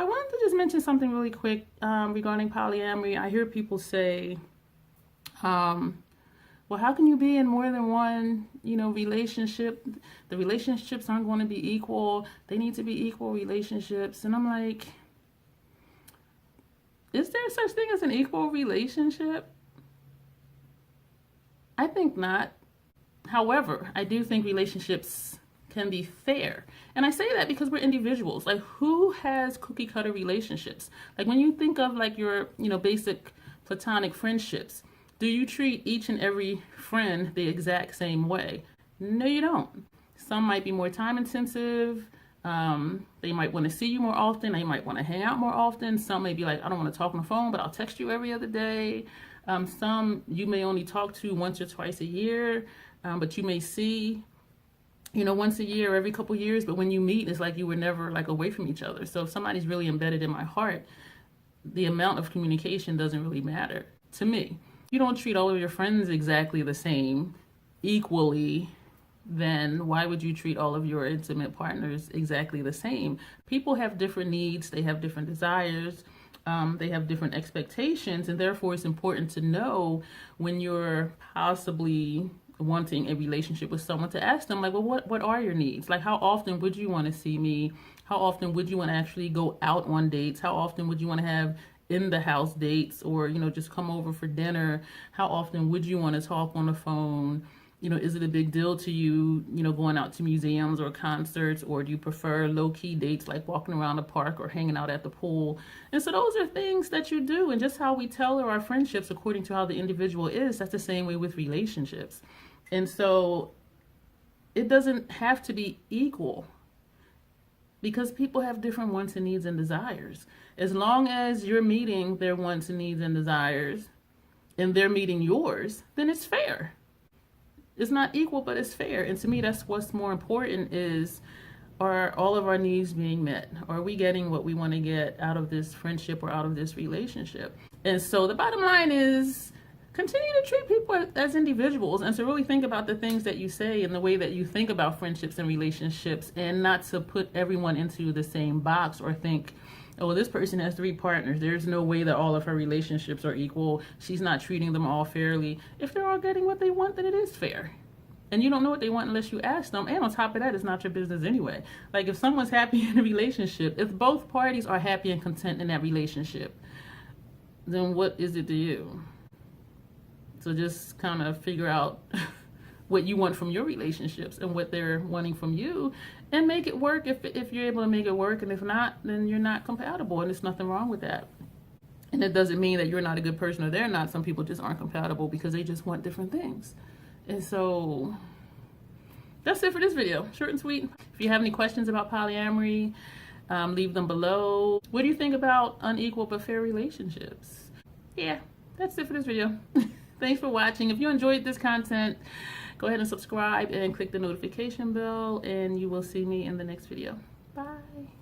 I wanted to just mention something really quick regarding polyamory. I hear people say, well, how can you be in more than one, relationship? The relationships aren't going to be equal. They need to be equal relationships. And I'm like, is there such thing as an equal relationship? I think not. However, I do think relationships can be fair. And I say that because we're individuals. Like, who has cookie cutter relationships? Like, when you think of like your, basic platonic friendships, do you treat each and every friend the exact same way? No, you don't. Some might be more time intensive. They might want to see you more often. They might want to hang out more often. Some may be like, I don't want to talk on the phone, but I'll text you every other day. Some you may only talk to once or twice a year, but you may see, once a year or every couple years. But when you meet, it's like you were never like away from each other. So if somebody's really embedded in my heart, the amount of communication doesn't really matter to me. You don't treat all of your friends exactly the same, equally, then why would you treat all of your intimate partners exactly the same? People have different needs, they have different desires, they have different expectations, and therefore it's important to know when you're possibly wanting a relationship with someone to ask them, like, well, what are your needs? Like, how often would you want to see me? How often would you want to actually go out on dates? How often would you want to have in the house dates, or just come over for dinner? How often would you want to talk on the phone? Is it a big deal to you, going out to museums or concerts, or do you prefer low-key dates like walking around the park or hanging out at the pool? And so those are things that you do, and just how we tailor our friendships according to how the individual is. That's the same way with relationships. And so it doesn't have to be equal, because people have different wants and needs and desires. As long as you're meeting their wants and needs and desires, and they're meeting yours, then it's fair. It's not equal, but it's fair. And to me, that's what's more important is, are all of our needs being met? Are we getting what we want to get out of this friendship or out of this relationship? And so the bottom line is, continue to treat people as individuals, and to really think about the things that you say and the way that you think about friendships and relationships, and not to put everyone into the same box or think, oh, this person has 3 partners. There's no way that all of her relationships are equal. She's not treating them all fairly. If they're all getting what they want, then it is fair. And you don't know what they want unless you ask them. And on top of that, it's not your business anyway. Like, if someone's happy in a relationship, if both parties are happy and content in that relationship, then what is it to you? So just kind of figure out what you want from your relationships and what they're wanting from you, and make it work if you're able to make it work. And if not, then you're not compatible, and there's nothing wrong with that. And it doesn't mean that you're not a good person or they're not. Some people just aren't compatible because they just want different things. And so that's it for this video. Short and sweet. If you have any questions about polyamory, leave them below. What do you think about unequal but fair relationships? Yeah, that's it for this video. Thanks for watching. If you enjoyed this content, go ahead and subscribe and click the notification bell, and you will see me in the next video. Bye.